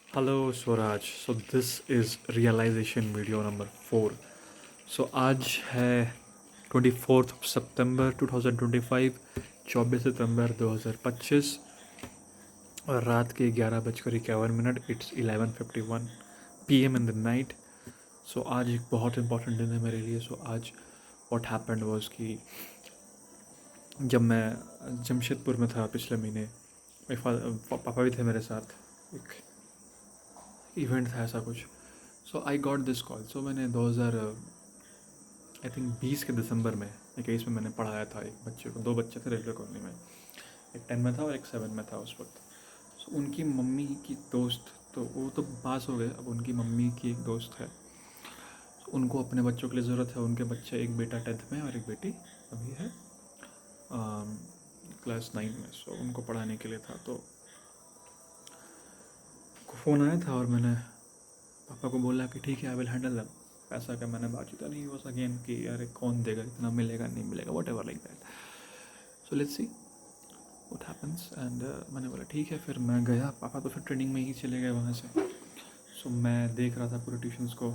Hello Swaraj. So this is realization video number 4. So आज है 24 सितंबर 2025, 24 सितंबर 2025 और रात के 11:51। It's 11:51 PM in the night. So आज एक बहुत इंपॉर्टेंट दिन है मेरे लिए। सो आज व्हाट हैपेंड वाज कि जब मैं जमशेदपुर में था पिछले महीने, मेरे पापा भी थे मेरे साथ। एक इवेंट था ऐसा कुछ। सो आई गॉट दिस कॉल। सो मैंने 2000 आई थिंक 20 के दिसंबर में एक केस में मैंने पढ़ाया था एक बच्चे को। 2 बच्चे थे रेलवे कॉलोनी में, एक 10 में था और एक 7 में था उस वक्त। सो उनकी मम्मी की दोस्त, तो वो तो पास हो गए, अब उनकी मम्मी की एक दोस्त है। So, उनको अपने बच्चों के लिए ज़रूरत है। उनके बच्चे, एक बेटा 10th में और एक बेटी अभी है क्लास 9 में। सो उनको पढ़ाने के लिए था। तो फ़ोन आया था और मैंने पापा को बोला कि ठीक है, आई विल हैंडल दैम। पैसा का मैंने बातचीत नहीं हुआ अगेन कि यार कौन देगा, इतना मिलेगा नहीं मिलेगा, what ever like that. So let's see what happens. And मैंने बोला ठीक है। फिर मैं गया, पापा तो फिर ट्रेनिंग में ही चले गए वहाँ से। सो मैं देख रहा था पूरे ट्यूशन्स को।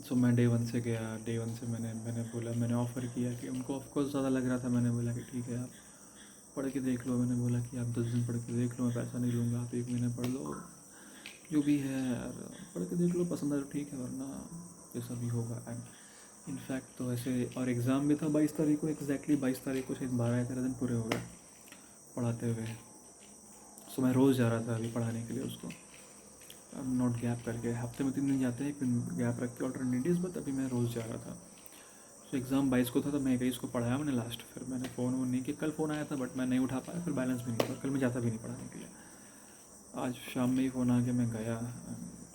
सो मैं डे 1 से गया। डे 1 से मैंने बोला, मैंने ऑफ़र किया कि उनको ऑफकोर्स ज़्यादा लग रहा था। मैंने बोला कि ठीक है, आप पढ़ के देख लो। मैंने बोला कि आप 10 दिन पढ़ के देख लो, मैं पैसा नहीं लूँगा, आप 1 महीने पढ़ लो, जो भी है यार, पढ़ के देख लो, पसंद आए तो ठीक है, वरना जैसा भी होगा। एंड इनफैक्ट तो ऐसे, और एग्ज़ाम भी था 22 तारीख को, एग्जैक्टली 22 तारीख को, शायद 12 या 13 दिन पूरे हो गए पढ़ाते हुए। सो मैं रोज़ जा रहा था अभी पढ़ाने के लिए उसको। अब नोट गैप करके, हफ्ते में 3 दिन जाते हैं, एक दिन गैप रख के ऑल्टरनेटिव्स, बट अभी मैं रोज़ जा रहा था। सो एग्ज़ाम 22 को था, तो मैं 21 को पढ़ाया मैंने लास्ट। फिर मैंने फ़ोन वोन नहीं किया। कल फ़ोन आया था बट मैं नहीं उठा पाया, फिर बैलेंस भी नहीं था। कल मैं जाता भी नहीं पढ़ाने के लिए। आज शाम में ही फ़ोन आ के मैं गया।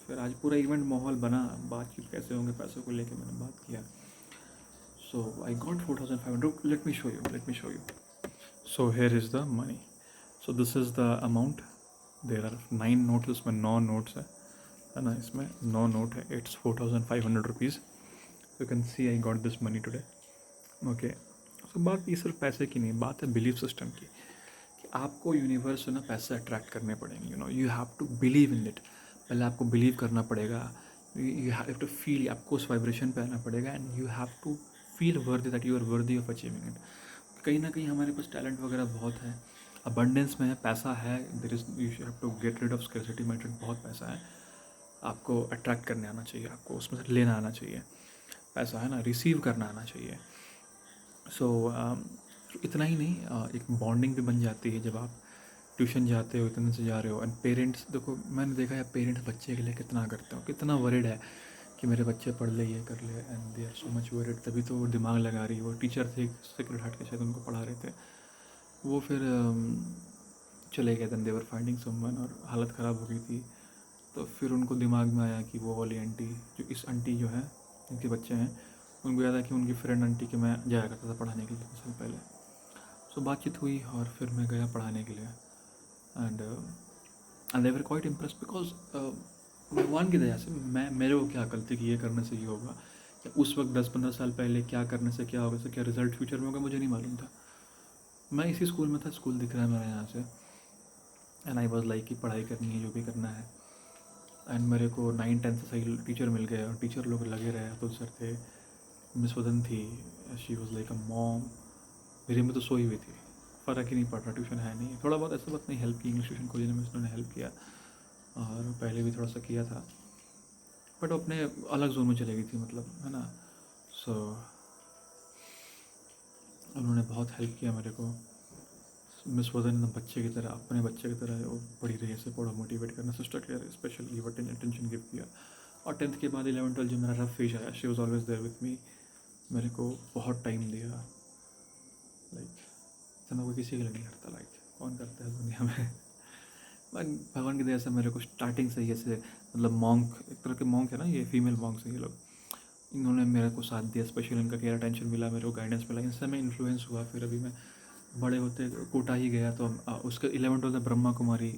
फिर आज पूरा इवेंट माहौल बना, बातचीत कैसे होंगे पैसों को लेके मैंने बात किया। So I got 4500। Let me show you. So here is the money. So this is the amount. There are 9 notes, इसमें 9 नोट्स है ना, इसमें 9 नोट है। It's 4500 rupees. You can see I got this money today. Okay. So बात ये सिर्फ पैसे की नहीं, बात है बिलीफ सिस्टम की, कि आपको यूनिवर्स से ना पैसे अट्रैक्ट करने पड़ेंगे। You have to believe in it. पहले आपको बिलीव करना पड़ेगा। यू हैव टू फील, आपको उस वाइब्रेशन पे आना पड़ेगा। And you have to feel worthy, that you are worthy of achieving it. कहीं ना कहीं हमारे पास टैलेंट वगैरह बहुत है, अबंडेंस में है, पैसा है। There is, you have to get rid of scarcity mindset. बहुत पैसा है, आपको अट्रैक्ट करने आना चाहिए, आपको उसमें से लेना आना चाहिए। पैसा है ना, रिसीव करना आना चाहिए। सो इतना ही नहीं, एक बॉन्डिंग भी बन जाती है जब आप ट्यूशन जाते हो, इतने से जा रहे हो। एंड पेरेंट्स, देखो मैंने देखा है पेरेंट्स बच्चे के लिए कितना करते हो, कितना वरिड है कि मेरे बच्चे पढ़ ले, ये कर ले। And they are so much worried. तभी तो वो दिमाग लगा रही है। वो टीचर थे सेक्रेट हार्ट के, शायद उनको पढ़ा रहे थे वो। फिर चले गए, देन देवर फाइंडिंग समवन, और हालत ख़राब हो गई थी। तो फिर उनको दिमाग में आया कि वो वाली आंटी, जो इस आंटी जो है, इनके बच्चे हैं, उनको याद है कि उनकी फ्रेंड आंटी के मैं जाया करता था पढ़ाने के लिए 2 साल पहले। सो बातचीत हुई और फिर मैं गया पढ़ाने के लिए। And they were quite impress, because भगवान की दया से मैं, मेरे को क्या अकल थी कि ये करने से ये होगा, या उस वक्त 10-15 साल पहले क्या करने से क्या होगा, से क्या रिजल्ट फ्यूचर में होगा, मुझे नहीं मालूम था। मैं इसी स्कूल में था, स्कूल दिख रहा है मेरा यहाँ से। एंड आई वॉज लाइक कि पढ़ाई करनी है, जो भी करना है। एंड मेरे को 9-10 से सही टीचर मिल गए, और टीचर लोग लगे रहे। अतुल सर थे, मिस वदन थी, she was like a mom. मेरी में तो सोई हुई थी, फ़र्क ही नहीं पड़ रहा, ट्यूशन है नहीं। थोड़ा बहुत ऐसा बात नहीं, हेल्प की, इंग्लिश ट्यूशन खोजने में उन्होंने हेल्प किया, और पहले भी थोड़ा सा किया था, बट अपने अलग जोन में चली गई थी, मतलब है ना। सो उन्होंने बहुत हेल्प किया मेरे को। मिस वदन बच्चे की तरह, अपने बच्चे की तरह वो पढ़ी रही, ऐसे पढ़ो, मोटिवेट करना। Sister care special give attention give किया। और 10th के बाद 11-12 जो मेरा रफ फेज आया, she was always there with me. मेरे को बहुत टाइम दिया। लाइक इतना कोई किसी के लिए नहीं करता, लाइक कौन करता है दुनिया में। बट भगवान की दया से मेरे को स्टार्टिंग से ही ऐसे, मतलब मॉन्क, एक तरह के मॉन्क है ना, ये फीमेल मॉन्क्स हैं ये लोग, इन्होंने मेरे को साथ दिया। स्पेशल इनका केयर अटेंशन मिला, मेरे को गाइडेंस मिला, इनसे मैं इन्फ्लुएंस हुआ। फिर अभी मैं बड़े होते कोटा ही गया, तो उसका 11-12 ब्रह्मा कुमारी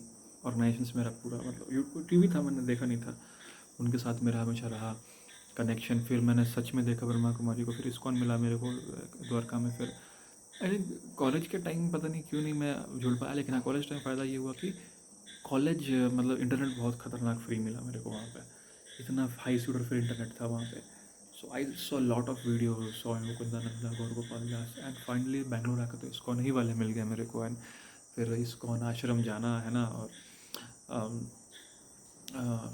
ऑर्गेनाइजेशन से मेरा पूरा, मतलब यूट्यूब टीवी था, मैंने देखा नहीं था, उनके साथ मेरा हमेशा रहा कनेक्शन। फिर मैंने सच में देखा ब्रह्मा कुमारी को। फिर इस्कॉन मिला मेरे को द्वारका में। फिर आई थिंक कॉलेज के टाइम पता नहीं क्यों नहीं मैं जुड़ पाया, लेकिन हाँ, कॉलेज टाइम फ़ायदा ये हुआ कि कॉलेज मतलब इंटरनेट बहुत ख़तरनाक फ्री मिला मेरे को वहाँ पे, इतना हाई स्पीड और फिर इंटरनेट था वहाँ पे। So I saw lot of video, saw Mukundananda, Gaur Gopal Das, and finally Bangalore आकर तो इस्कॉन ही वाले मिल गए मेरे को। एंड फिर इस्कॉन आश्रम जाना है ना, और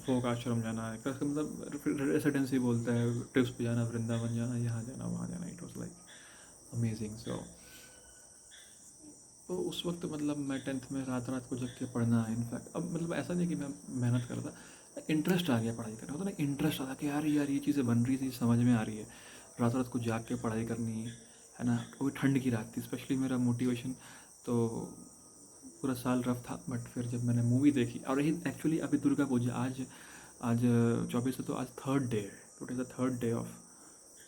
फोक आश्रम जाना है, मतलब रेसिडेंसी बोलता है, ट्रिप्स पे जाना, वृंदावन जाना, यहाँ जाना वहाँ जाना, इट वॉज लाइक अमेजिंग। सो तो उस वक्त मतलब मैं 10th में रात रात को जग के पढ़ना, इनफैक्ट अब मतलब ऐसा नहीं कि मैं मेहनत करता, इंटरेस्ट आ गया पढ़ाई करने, होता ना इंटरेस्ट आता कि यार ये चीज़ें बन रही थी, समझ में आ रही है, रात रात को जाग के पढ़ाई करनी है ना। वो भी ठंड की रात थी, स्पेशली मेरा मोटिवेशन तो पूरा साल रफ था। बट फिर जब मैंने मूवी देखी, और यही एक्चुअली अभी दुर्गा पूजा आज आज 24 है, तो आज 3rd डे है, today is the 3rd day of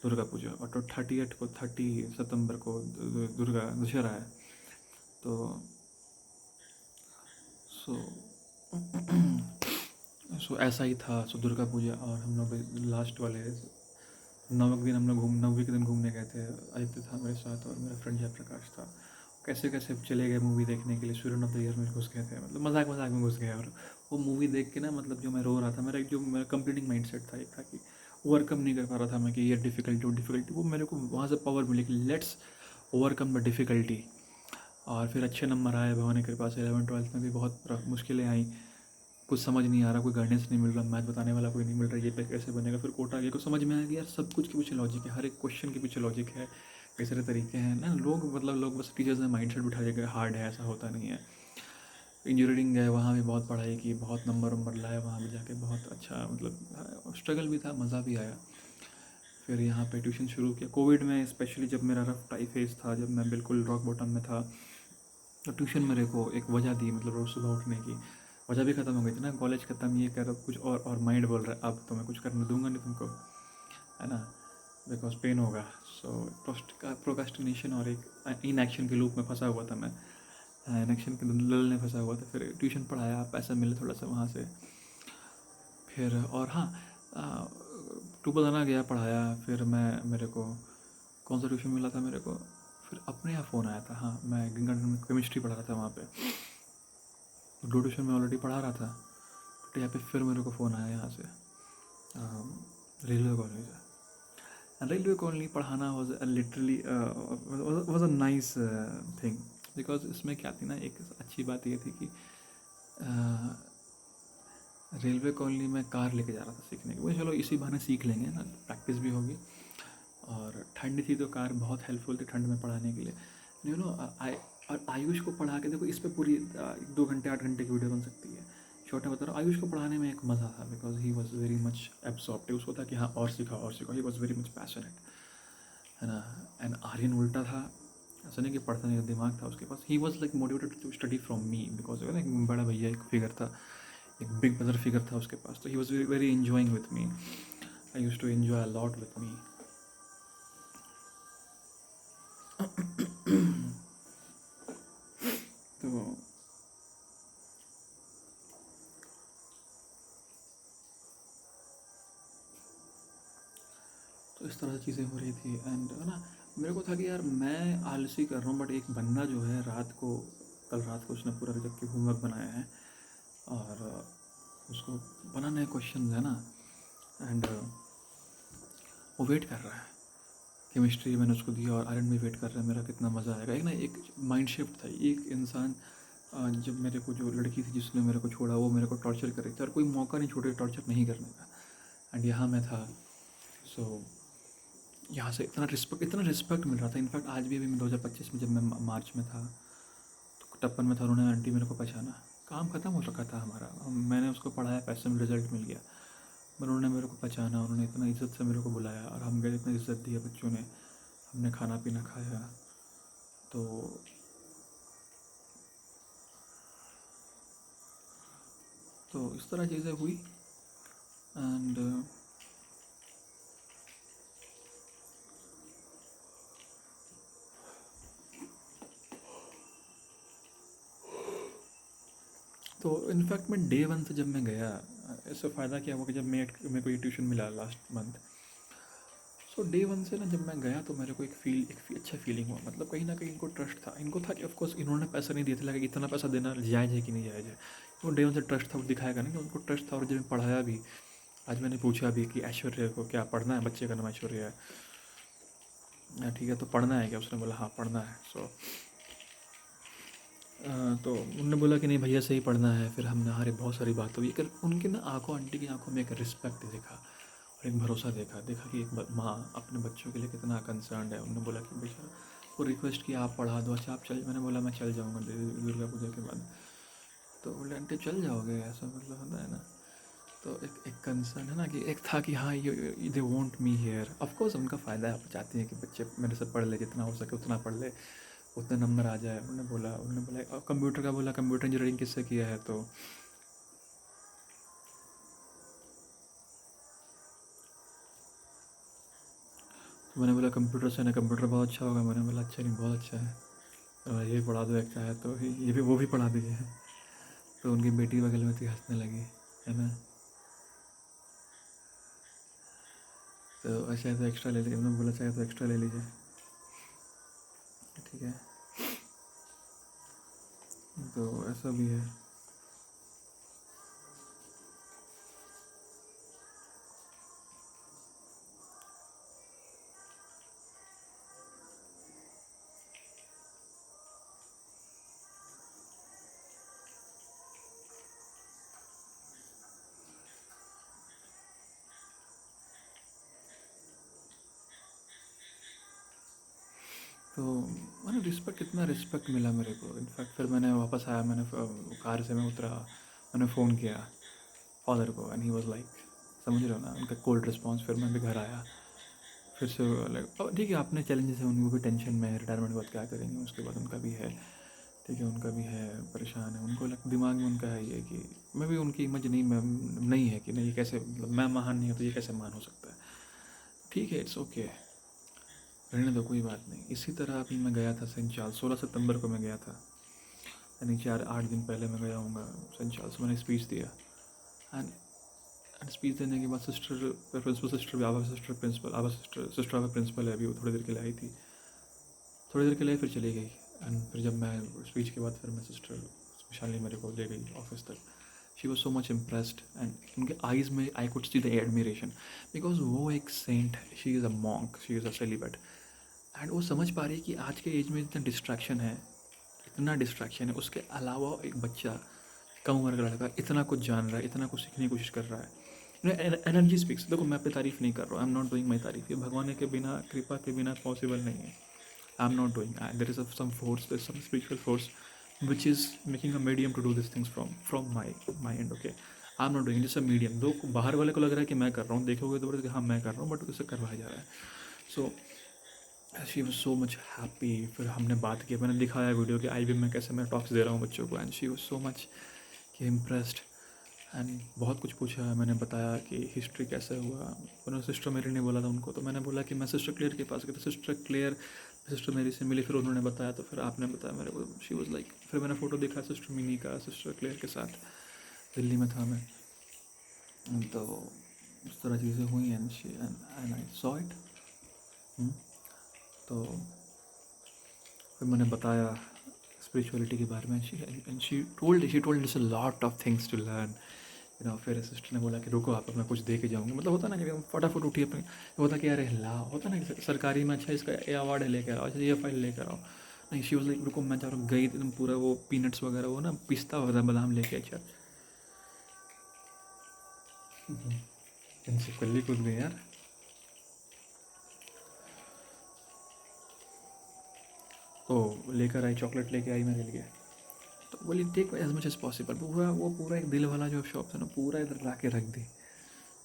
Durga Puja, और तो 30 सितंबर को दुर्गा दशहरा है। तो सो सो ऐसा ही था। सो दुर्गा पूजा, और हम लोग लास्ट वाले 9वें दिन हम लोग 9वीं के दिन घूमने गए थे। आदित्य था मेरे साथ और मेरा फ्रेंड जयप्रकाश था। कैसे कैसे चले गए मूवी देखने के लिए, स्टूडेंट ऑफ द ईयर में घुस गए थे, मतलब मजाक मजाक में घुस गए। और वो मूवी देख के ना, मतलब जो मैं रो रहा था, मेरा कंप्लीटिंग माइंड सेट था, एक था कि ओवरकम नहीं कर पा रहा था मैं, कि ये डिफ़िकल्टी, वो मेरे को वहाँ से पावर मिली कि लेट्स ओवरकम द डिफ़िकल्टी। और फिर अच्छे नंबर आए भगवान की कृपा से। 11th-12th में भी बहुत मुश्किलें आई, कुछ समझ नहीं आ रहा, कोई गाइडेंस नहीं मिल रहा, मैथ बताने वाला कोई नहीं मिल रहा, ये पे कैसे बनेगा। फिर कोटा गया, को समझ में आया कि यार सब कुछ के पीछे लॉजिक है, हर एक क्वेश्चन के पीछे लॉजिक है, कई सारे तरीके हैं ना। लोग बस टीचर्स ने माइंड सेट बिठा दिया कि हार्ड है, ऐसा होता नहीं है। इंजीनियरिंग गए, वहाँ भी बहुत पढ़ाई की, बहुत नंबर लाए, वहाँ भी जाके बहुत अच्छा, मतलब स्ट्रगल भी था, मज़ा भी आया। फिर यहाँ पे ट्यूशन शुरू किया कोविड में, स्पेशली जब मेरा रफ टाई फेज था, जब मैं बिल्कुल रॉक बॉटम में था। तो ट्यूशन मेरे को एक वजह दी, मतलब रोज़ सुबह उठने की वजह भी ख़त्म हो गई थी ना, कॉलेज ख़त्म, ये कर कुछ और माइंड बोल रहा है अब तो मैं कुछ करने दूंगा नहीं तुमको, है ना, बिकॉज पेन होगा। सो प्रोकास्टिनेशन और एक इन एक्शन के लूप में फंसा हुआ था मैं, इन एक्शन के लल में फंसा हुआ था। फिर ट्यूशन पढ़ाया, पैसा मिले थोड़ा सा वहाँ से। फिर और हाँ, ट्यूबल आना गया, पढ़ाया। फिर मैं मेरे को कौन सा ट्यूशन मिला था मेरे को, फिर अपने यहाँ फ़ोन आया था। हाँ, मैं ग्रीन गार्डन में केमिस्ट्री पढ़ा रहा था वहाँ पे, दो ट्यूशन में ऑलरेडी पढ़ा रहा था। बट यहाँ पे फिर मेरे को फ़ोन आया यहाँ से, रेलवे कॉलोनी से। रेलवे कॉलोनी पढ़ाना was literally was a nice thing, because इसमें क्या थी ना, एक अच्छी बात ये थी कि रेलवे कॉलोनी में कार लेके जा रहा था सीखने के लिए, चलो इसी बहाने सीख लेंगे ना, प्रैक्टिस भी होगी। और ठंड थी तो कार बहुत हेल्पफुल थी ठंड में पढ़ाने के लिए, यू नो। और आयुष को पढ़ा के देखो, इस पर पूरी 2 घंटे 8 घंटे की वीडियो बन सकती है। छोटा बता रहा हूँ, आयुष को पढ़ाने में एक मज़ा था, because he was very much absorbed. उसको था कि हाँ और सीखा, ही वॉज वेरी मच पैशनेट, है ना। एंड आर्यन उल्टा था, ऐसा नहीं कि पढ़ता नहीं, दिमाग था उसके पास। He was like motivated to study from me, because एक बड़ा भैया एक फिगर था, एक बिग ब्रदर फिगर था उसके पास, तो he was very enjoying with me. I use to enjoy a lot with me. तो इस तरह से चीज़ें हो रही थी। एंड है ना, मेरे को था कि यार मैं आलसी कर रहा हूँ, बट एक बंदा जो है कल रात को उसने पूरा जब के होमवर्क बनाया है, और उसको बनाने क्वेश्चन है ना, एंड वो वेट कर रहा है। केमिस्ट्री मैंने उसको दिया और आयरन भी वेट कर रहा है, मेरा कितना मज़ा आएगा। एक ना एक माइंड शिफ्ट था, एक इंसान जब मेरे को, जो लड़की थी जिसने मेरे को छोड़ा, वो मेरे को टॉर्चर कर रही थी, और कोई मौका नहीं छोड़े टॉर्चर नहीं करने का। एंड यहाँ मैं था। सो यहाँ से इतना रिस्पेक्ट मिल रहा था। इनफैक्ट आज भी मैं 2025 में, जब मैं मार्च में था, तो टप्पन में था, उन्होंने आंटी मेरे को पहचाना, काम ख़त्म हो रखा था हमारा, मैंने उसको पढ़ाया, पैसे में रिजल्ट मिल गया, पर उन्होंने मेरे को पहचाना, उन्होंने इतना इज़्ज़त से मेरे को बुलाया, और हम गए, इतना इज़्ज़त दिया बच्चों ने, हमने खाना पीना खाया। तो इस तरह चीज़ें हुई। एंड तो इनफैक्ट मैं डे 1 से जब मैं गया, इससे फ़ायदा क्या हुआ कि जब मेरे को ये ट्यूशन मिला लास्ट मंथ, सो डे 1 से ना जब मैं गया, तो मेरे को एक अच्छा फीलिंग हुआ, मतलब कहीं ना कहीं इनको ट्रस्ट था, इनको था कि ऑफकोर्स इन्होंने पैसा नहीं दिया था, लगा कि इतना पैसा देना जायज़ है कि नहीं जायज़ है, वो डे वन से ट्रस्ट था, वो दिखाएगा नहीं कि उनको ट्रस्ट था। और जब पढ़ाया भी, आज मैंने पूछा भी कि ऐश्वर्या को क्या पढ़ना है, बच्चे का नाम ऐश्वर्या है, ठीक है तो पढ़ना है क्या, उसने बोला हाँ पढ़ना है। सो तो उन्होंने बोला कि नहीं भैया सही पढ़ना है। फिर हमने हमारे बहुत सारी बात हुई, कर उनकी ना आंखों, आंटी की आंखों में एक रिस्पेक्ट देखा और एक भरोसा देखा कि एक माँ अपने बच्चों के लिए कितना कंसर्न है। उन्होंने बोला कि बेटा वो रिक्वेस्ट किया आप पढ़ा दो, अच्छा आप चल, मैंने बोला मैं चल जाऊँगा दुर्गा पूजा के बाद। तो बोले आंटी चल जाओगे, ऐसा मतलब होता है ना। तो एक कंसर्न है ना कि एक था कि हाँ ये they want me here. Of course उनका फ़ायदा है, आप चाहते हैं कि बच्चे मेरे से पढ़ ले, जितना हो सके उतना पढ़ ले, उतने नंबर आ जाए। उन्होंने बोला कंप्यूटर का, बोला कंप्यूटर इंजीनियरिंग किससे किया है, तो मैंने बोला कंप्यूटर से ना, कंप्यूटर बहुत अच्छा होगा। मैंने बोला अच्छा नहीं बहुत अच्छा है, और ये पढ़ा दो एक है तो ये भी, वो भी पढ़ा दीजिए। तो उनकी बेटी बगल में थी, हंसने लगी, है ना। तो अच्छा है तो एक्स्ट्रा ले लीजिए, उन्होंने बोला चाहे तो एक्स्ट्रा ले लीजिए, ठीक है। तो ऐसा भी है। तो मैंने रिस्पेक्ट, इतना रिस्पेक्ट मिला मेरे को। इनफैक्ट फिर मैंने वापस आया, मैंने कार से मैं उतरा, मैंने फ़ोन किया फादर को, एंड ही वाज लाइक, समझ रहे हो ना, उनका कोल्ड रिस्पॉन्स। फिर मैं भी घर आया, फिर से लाइक अब ठीक है अपने चैलेंजेस हैं, उनको भी टेंशन में है, रिटायरमेंट के बाद क्या करेंगे, उसके बाद उनका भी है, ठीक है उनका भी है, परेशान है, उनको दिमाग में उनका है ये कि मैं भी, उनकी इमेज नहीं है कि नहीं ये कैसे, मतलब मैं महान नहीं हूँ तो ये कैसे महान हो सकता है। ठीक है इट्स ओके, रहने दो कोई बात नहीं। इसी तरह अभी मैं गया था सेंट चार्ल्स, 16 सितंबर को मैं गया था, यानी 4-8 दिन पहले मैं गया हूँ सेंट चार्ल्स। मैंने स्पीच दिया, एंड स्पीच देने के बाद सिस्टर प्रिंसिपल, सिस्टर भी आवा, सिस्टर प्रिंसिपल आवा, सिस्टर आवा प्रिंसिपल है अभी, वो थोड़ी देर के लिए आई थी, थोड़ी देर के लिए फिर चली गई। एंड फिर जब मैं स्पीच के बाद फिर मैं सिस्टर शालिनी मेरे को ले गई ऑफिस तक। She was so much impressed, and उनके आइज़ में I could see the admiration, because वो एक सेंट है, she is a monk, she is a celebrate. And वो समझ पा रही है कि आज के एज में इतना डिस्ट्रैक्शन है, इतना डिस्ट्रैक्शन है, उसके अलावा एक बच्चा, कम उम्र का लड़का इतना कुछ जान रहा है, इतना कुछ सीखने की कोशिश कर रहा है। Energy speaks. देखो मैं अपनी तारीफ़ नहीं कर रहा हूँ, आई एम नॉट डूइंग माई तारीफ, ये भगवान के बिना, कृपा के बिना पॉसिबल नहीं है। I am not doing, there is some force, there some spiritual force which is making a medium to do this things from my end, okay. I am not doing just a medium. दो बाहर वाले को लग रहा है कि मैं कर रहा हूँ, देखोगे तो बोलोगे हाँ मैं कर रहा हूँ, बट उसे करवाया जा रहा है। So she was so much happy. फिर हमने बात की, मैंने दिखाया वीडियो कि IB में कैसे मैं टॉक्स दे रहा हूँ बच्चों को, and she was so much कि इम्प्रेस्ड। एंड बहुत कुछ पूछा, मैंने बताया कि हिस्ट्री कैसे हुआ। उन्होंने, सिस्टर मेरी ने बोला था उनको, तो मैंने बोला कि मैं सिस्टर क्लेयर के पास गया, तो सिस्टर क्लेयर सिस्टर मेरी से मिली, फिर उन्होंने बताया, तो फिर आपने बताया मेरे को। शी वॉज लाइक, फिर मैंने फ़ोटो दिखा सिस्टर मिनी का सिस्टर क्लेयर के साथ, दिल्ली में था मैं। तो उस तरह चीज़ें हुई, एंड आई सॉ इट। तो फिर मैंने बताया स्पिरिचुअलिटी के बारे में, and she told us a lot of things to learn, you know. फिर सिस्टर ने बोला कि रुको आप, मैं कुछ दे के जाऊँगी। मतलब होता ना कि हम फटाफट उठी अपनी, होता कि अरे ला, होता ना कि सरकारी में अच्छा इसका ये अवार्ड है लेकर आओ, अच्छा ये फाइल लेकर आओ। नहीं, शी वाज लाइक रुको मैं जा रहा हूँ, गई एकदम पूरा वो पीनट्स वगैरह, वो ना पिस्ता वगैरह बादाम लेके, अच्छा इनसे कल्ली कूद गई यार। तो लेकर आई, चॉकलेट लेके आई मेरे लिए। तो बोली take as much as possible. वो पूरा एक दिल वाला जो शॉप था ना, पूरा इधर ला के रख दी।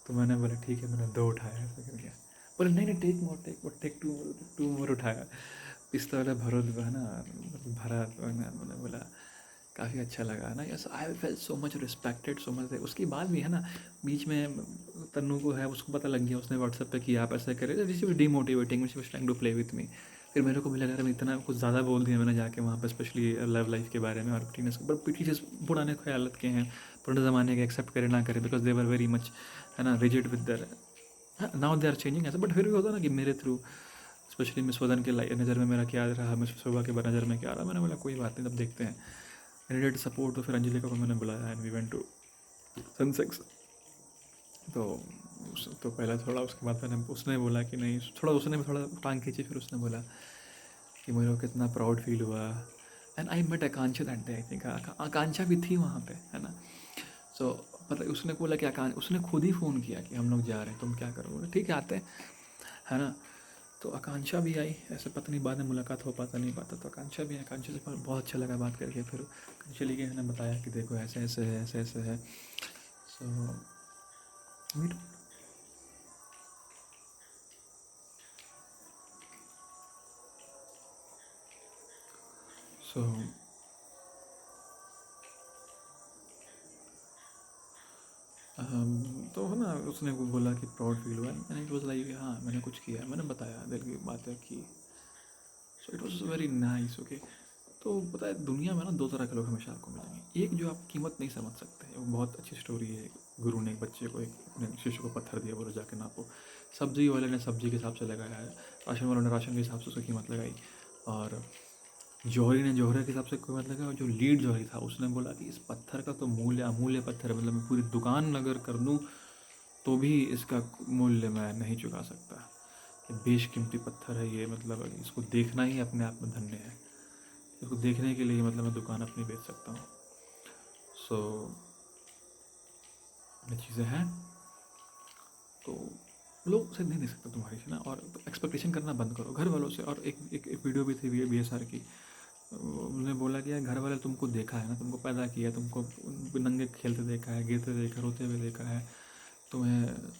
तो मैंने बोला ठीक है, मैंने 2 उठाया, ऐसा करके। बोले नहीं नहीं टेक मोर, टेक 2 मोर उठाया। पिस्ता वाला भरो है ना, भरा तो है ना। मैंने बोला काफ़ी अच्छा लगा ना, yes I fail so much respected, so much. उसके बाद भी है ना, बीच में तन्नू को है, उसको पता लग गया, उसने व्हाट्सएप पे कि आप ऐसा करें, this is demotivating, she was trying to play with me. फिर मेरे को भी लगा मैं इतना कुछ ज़्यादा बोल दिया मैंने जाके वहाँ पे, स्पेशली लव लाइफ के बारे में और टीनेज के, बट टीचर्स पुराने ख्यालत के हैं, पुराने ज़माने के, एक्सेप्ट करे ना करे, because they were very much, है ना, rigid with their. Now they are changing ऐसा, बट फिर भी होता ना कि मेरे थ्रू, स्पेशली मिस वदन के नज़र में मेरा क्या रहा, मिस शोभा के नज़र में क्या रहा। मैंने बोला कोई बात नहीं, तब देखते हैं, नीडेड सपोर्ट, तो फिर अंजलि को मैंने बुलाया एंड वी वेंट टू सनसेक्स। तो तो पहले थोड़ा, उसके बाद मैंने, उसने बोला कि नहीं, थोड़ा उसने भी थोड़ा टांग खींची, फिर उसने बोला कि मेरे को कितना प्राउड फील हुआ। And I met Akanksha that day, I think Akanksha भी थी वहाँ पे, है ना। सो मतलब उसने बोला कि उसने खुद ही फ़ोन किया कि हम लोग जा रहे हैं, तुम क्या करोगे, ठीक है आते हैं, है ना। तो आकांक्षा भी आई, ऐसे पता नहीं बाद में मुलाकात हो पाता नहीं पाता, तो आकांक्षा भी, आकांक्षा से बहुत अच्छा लगा बात करके। फिर चली गई, मैंने बताया कि देखो ऐसे ऐसे है, ऐसे ऐसे है। सो मीट। सो तो है ना, उसने वो बोला कि प्राउड फील हुआ, मैंने इट वॉज लाइक हाँ मैंने कुछ किया, मैंने बताया दिल की बातें की। So it was very nice, okay. तो पता है दुनिया में ना दो तरह के लोग हमेशा आपको मिलेंगे। एक जो आप कीमत नहीं समझ सकते, वो बहुत अच्छी स्टोरी है। गुरु ने एक बच्चे को, एक अपने शिष्य को पत्थर दिया, बोलो जाके नापो। सब्जी वाले ने सब्जी के हिसाब से लगाया है, राशन वाले ने राशन के हिसाब से उसकी कीमत लगाई, और जौहरी ने जौहरे के हिसाब से कीमत लगाई। और जो लीड जौहरी था उसने बोला कि इस पत्थर का तो मूल्य अमूल्य पत्थर है, मतलब मैं पूरी दुकान अगर कर दूँ तो भी इसका मूल्य मैं नहीं चुका सकता। ये बेशकीमती पत्थर है ये, मतलब इसको देखना ही अपने आप में धन्य है। इसको देखने के लिए मतलब मैं दुकान अपनी बेच सकता हूँ। सो ये चीज़ें हैं, तो लोग उसे नहीं दे सकते तुम्हारी, है ना। और एक्सपेक्टेशन करना बंद करो घर वालों से। और एक वीडियो भी थी BSR की, उन्होंने बोला कि यार घर वाले तुमको देखा है ना, तुमको पैदा किया, तुमको नंगे खेलते देखा है, गिरते देखा, रोते हुए देखा है, तुम्हें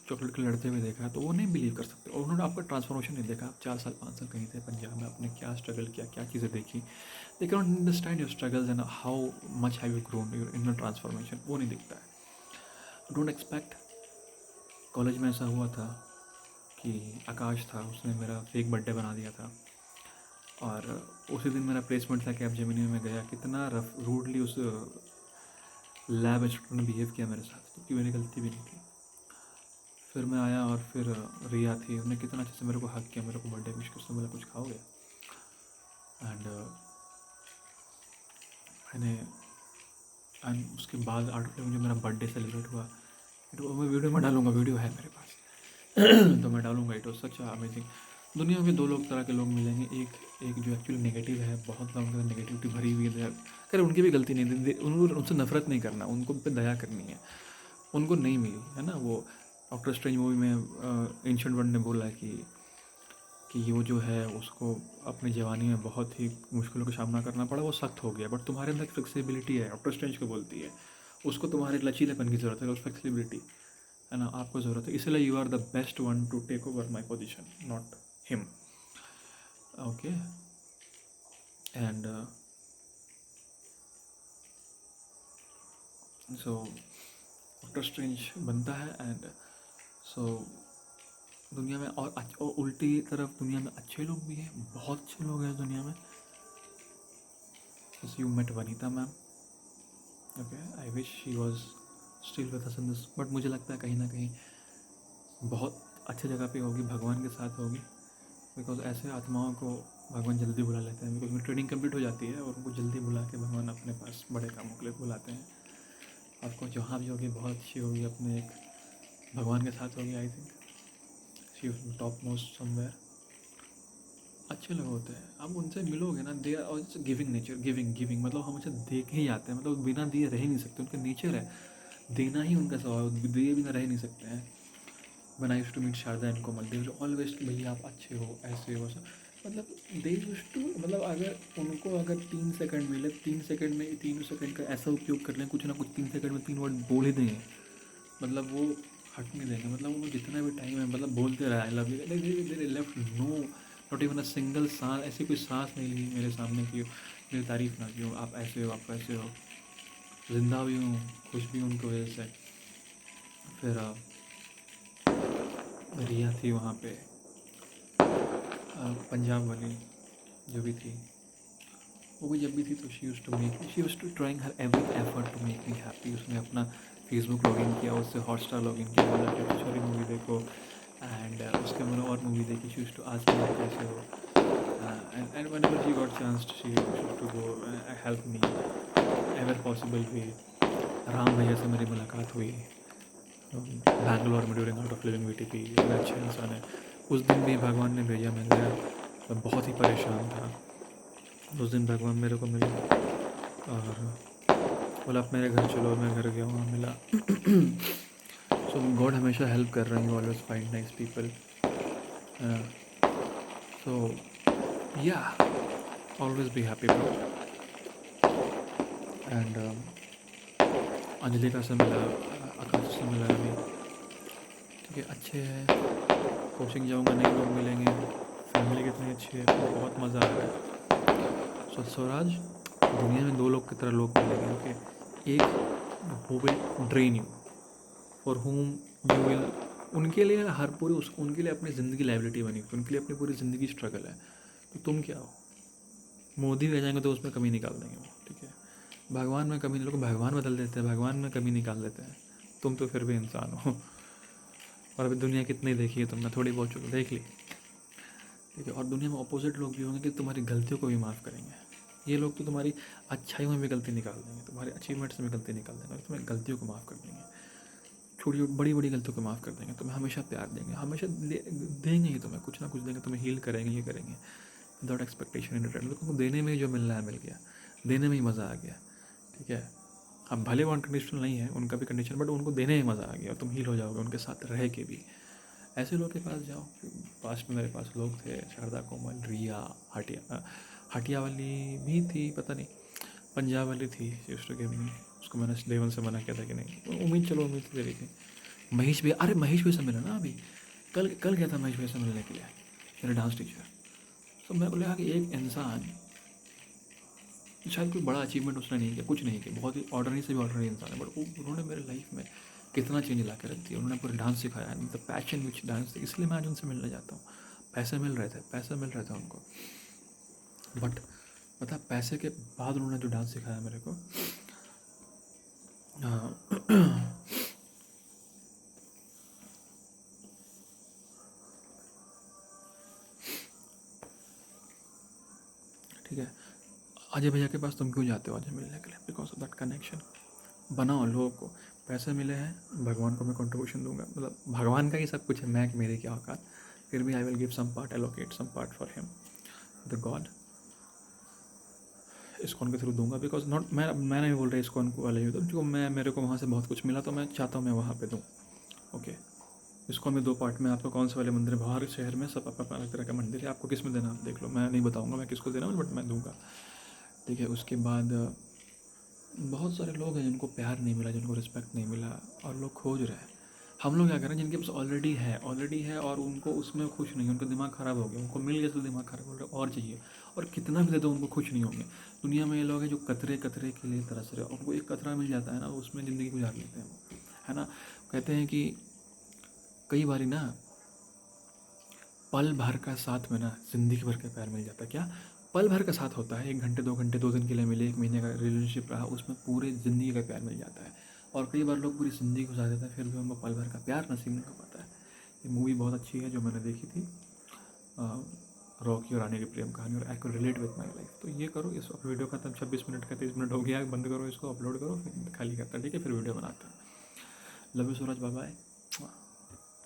चॉकलेट के लड़ते हुए देखा है, तो वो नहीं बिलीव कर सकते। और उन्होंने आपका ट्रांसफॉर्मेशन नहीं देखा, आप 4 साल 5 साल कहीं थे पंजाब में, आपने क्या स्ट्रगल किया, क्या चीज़ें देखी। They can not understand your struggles and how much have you grown, your inner transformation, वो नहीं दिखता है। Don't expect. कॉलेज में ऐसा हुआ था कि आकाश था, उसने मेरा फेक बर्थडे बना दिया था, और उसी दिन मेरा प्लेसमेंट था कैब जेमिनी में। गया, कितना रफ रूडली उस लैब इंस्ट्रूमेंट ने बिहेव किया मेरे साथ, क्योंकि मेरी गलती भी नहीं थी। फिर मैं आया और फिर रिया थी, उन्होंने कितना अच्छे से मेरे को हक किया, मेरे को बर्थडे विश किया, उसने बोला कुछ खाओगे, एंड मैंने, एंड उसके बाद 8 मुझे मेरा बर्थडे सेलिब्रेट हुआ। मैं वीडियो में डालूंगा, वीडियो है मेरे पास तो मैं डालूंगा। It was such amazing. दुनिया में 2 तरह के लोग मिलेंगे, एक जो एक्चुअली नेगेटिव है, बहुत लोगों के अंदर नेगेटिविटी भरी हुई है। खैर उनकी भी गलती नहीं, उनको उनसे नफरत नहीं करना, उनको पे दया करनी है। उनको नहीं मिली, है ना। वो डॉक्टर स्ट्रेंज मूवी में एंशिएंट वन ने बोला कि वो जो है उसको अपनी जवानी में बहुत ही मुश्किलों का सामना करना पड़ा, वो सख्त हो गया। बट तुम्हारे अंदर फ्लेक्सिबिलिटी है, डॉक्टर स्ट्रेंज को बोलती है, उसको तुम्हारे लचीलेपन की ज़रूरत है, उस फ्लेक्सिबिलिटी, है ना, आपको ज़रूरत है। इसलिए you are the best one to take over my position, not him, okay. And so doctor strange बनता है, एंड सो दुनिया में और उल्टी तरफ दुनिया में अच्छे लोग भी हैं, बहुत अच्छे लोग हैं दुनिया में। जैसे you met Vanita ma'am, okay, I wish she was still with us in this, but मुझे लगता है कहीं ना कहीं बहुत अच्छी जगह पे होगी, भगवान के साथ होगी। बिकॉज ऐसे आत्माओं को भगवान जल्दी बुला लेते हैं, बिकॉज उनकी ट्रेनिंग कंप्लीट हो जाती है और उनको जल्दी बुला के भगवान अपने पास बड़े कामों के लिए बुलाते हैं। आपको जहाँ भी होगी बहुत अच्छी होगी, अपने एक भगवान के साथ होगी। I think she top most somewhere. अच्छे लोग होते हैं, आप उनसे मिलोगे ना, they are giving nature, giving मतलब हमेशा दे के ही आते हैं, मतलब बिना दिए रह ही नहीं सकते, उनका नेचर है, देना ही उनका स्वभाव, दिए बिना रह नहीं सकते हैं। when I used to meet Sharda and Komal, they always कि भैया आप अच्छे हो, ऐसे हो, ऐसा, मतलब दे यूज टू, मतलब अगर उनको अगर 3 सेकंड मिले, 3 सेकंड में 3 सेकंड का ऐसा उपयोग कर लें, कुछ ना कुछ 3 सेकंड में 3 वर्ड बोल ही देंगे, मतलब वो हट नहीं देंगे। मतलब उनको जितना भी टाइम है मतलब बोलते रहे I love you, they left no not even a single सांस, ऐसी कोई सांस नहीं ली मेरे सामने की मेरी तारीफ ना की हो, आप ऐसे हो, आप वैसे हो। जिंदा भी हूँ, खुश भी हूँ उनकी वजह से। फिर रिया थी वहाँ पे, पंजाब वाली जो भी थी, वो भी जब भी थी तो she use to trying her every effort to make me happy. उसने अपना फेसबुक लॉगिन किया, उससे हॉटस्टार लॉगिन किया, बोला कि छोरी मूवी देखो, एंड उसके मैंने और मूवी देखी। शी यूज टू आज कैसे हो, and whenever she got chance, she used to go help me ever possible way. Ram भैया से मेरी मुलाकात हुई बैंगलोर में during out of living VTP. बड़े अच्छे इंसान है। उस दिन भी भगवान ने भेजा, मैं गया, मैं बहुत ही परेशान था। उस दिन भगवान मेरे को मिला और बोला आप मेरे घर चलो। मैं घर गया, वहाँ मिला। सो गॉड हमेशा हेल्प कर रहा है, you always find nice people. So ya always be happy bro. And Anjalika से मिला, आकाश से मिला अभी, ठीक है, अच्छे हैं। कोचिंग जाऊँगा, नए लोग मिलेंगे, फैमिली कितनी अच्छी है, बहुत मज़ा आ रहा है। सो स्वराज, दुनिया में दो लोग की तरह लोग मिलेंगे, ओके। एक who will drain you, for home you will, उनके लिए हर पूरी उनके लिए अपनी ज़िंदगी लाइबिलिटी बनी, उनके लिए अपनी पूरी ज़िंदगी स्ट्रगल है। तो तुम क्या हो? मोदी भी आ जाएंगे तो उसमें कमी निकाल देंगे वो, ठीक है। भगवान में कमी, लोग भगवान बदल देते हैं, भगवान में कमी निकाल देते हैं। तुम तो फिर भी इंसान हो। और अभी दुनिया कितनी देखी है तुमने, थोड़ी बहुत चुके देख ली, ठीक है। और दुनिया में अपोजिट लोग भी होंगे कि तुम्हारी गलतियों को भी माफ़ करेंगे। ये लोग तो तुम्हारी अच्छाइयों में भी गलती निकाल देंगे, तुम्हारे अचीवमेंट्स में गलती निकाल देंगे, तुम्हें गलतियों को माफ़ कर देंगे, छोटी बड़ी बड़ी गलतियों को माफ़ कर देंगे, तुम्हें हमेशा प्यार देंगे, हमेशा देंगे ही, तुम्हें कुछ ना कुछ देंगे, तुम्हें हील करेंगे, ये करेंगे विदाउट एक्सपेक्टेशन इन रिटर्न। तुमको देने में ही जो मिलना है मिल गया, देने में ही मज़ा आ गया, ठीक है। अब भले वो अनकंडीशनल नहीं है, उनका भी कंडीशन, बट उनको देने में मज़ा आ गया और तुम हील हो जाओगे उनके साथ रह के भी। ऐसे लोग के पास जाओ। पास्ट में मेरे पास लोग थे, शारदा कोमल, रिया, हटिया वाली भी थी, पता नहीं, पंजाब वाली थी, सिस्टर के भी, उसको मैंने लेवल से मना किया था कि नहीं, उम्मीद, चलो उम्मीद तो दे रही थी। महेश भी, अरे महेश भी से मिला ना अभी, कल कल गया था महेश भाई से मिलने के लिए, मेरे डांस टीचर। तो मैं बोला कि एक इंसान, शायद कोई बड़ा अचीवमेंट उसने नहीं किया, कुछ नहीं किया, बहुत ही ऑर्डनरी से भी ऑर्डनरी इंसान है, बट उन्होंने मेरे लाइफ में कितना चेंज ला कर रख दिया। उन्होंने पूरे डांस सिखाया, द पैशन विच डांस, इसलिए मैं आज उनसे मिलने जाता हूँ। पैसे मिल रहे थे, पैसा मिल रहा था उनको, बट पता पैसे के बाद उन्होंने जो डांस सिखाया मेरे को, ठीक है। अजय भैया के पास तुम क्यों जाते हो अजय मिलने के लिए? Because of that connection. बनाओ लोगों को, पैसे मिले हैं, भगवान को मैं कंट्रीब्यूशन दूंगा, मतलब भगवान का ही सब कुछ है, मैं मेरी क्या औकात, फिर भी I will give some part, allocate some part for him, the God. ISKCON के थ्रू दूंगा, बिकॉज नॉट मैं नहीं बोल रहा इस्कॉन को वाले तो जो मैं, मेरे को वहाँ से बहुत कुछ मिला तो मैं चाहता हूँ मैं वहाँ पे दूँ, ओके। इस्कॉन में दो पार्ट में, आपको कौन से वाले मंदिर है, बाहर शहर में सब अपना अलग तरह का मंदिर है, आपको किस में देना आप देख लो, मैं नहीं बताऊँगा मैं किसको देना, बट मैं दूंगा, ठीक है। उसके बाद बहुत सारे लोग हैं जिनको प्यार नहीं मिला, जिनको रिस्पेक्ट नहीं मिला, और लोग खोज रहे हैं। हम लोग क्या करें, जिनके पास ऑलरेडी है और उनको उसमें खुश नहीं, उनका दिमाग ख़राब हो गया, उनको मिल गया तो दिमाग ख़राब हो रहा, और चाहिए, और कितना भी दे दो उनको खुश नहीं होंगे। दुनिया में ये लोग हैं जो कतरे कतरे के लिए तरस रहे, उनको एक कतरा मिल जाता है ना, उसमें ज़िंदगी गुजार लेते हैं वो, है ना। कहते हैं कि कई बारी ना पल भर का साथ में ना ज़िंदगी भर का प्यार मिल जाता है। क्या पल भर का साथ होता है, 1 घंटे 2 घंटे 2 दिन के लिए मिले, 1 महीने का रिलेशनशिप रहा, उसमें पूरे ज़िंदगी का प्यार मिल जाता है। और कई बार लोग पूरी ज़िंदगी गुजार देते हैं, फिर भी उनको पल भर का प्यार नसीब नहीं हो पाता है। ये मूवी बहुत अच्छी है जो मैंने देखी थी, रॉकी और रानी की प्रेम कहानी, और I can relate with my life. तो ये करो, इस वीडियो का तब 26 मिनट का 30 मिनट हो गया, बंद करो इसको, अपलोड करो, फिर खाली करता है, ठीक है, फिर वीडियो बनाता है। Love you Suraj, bye bye.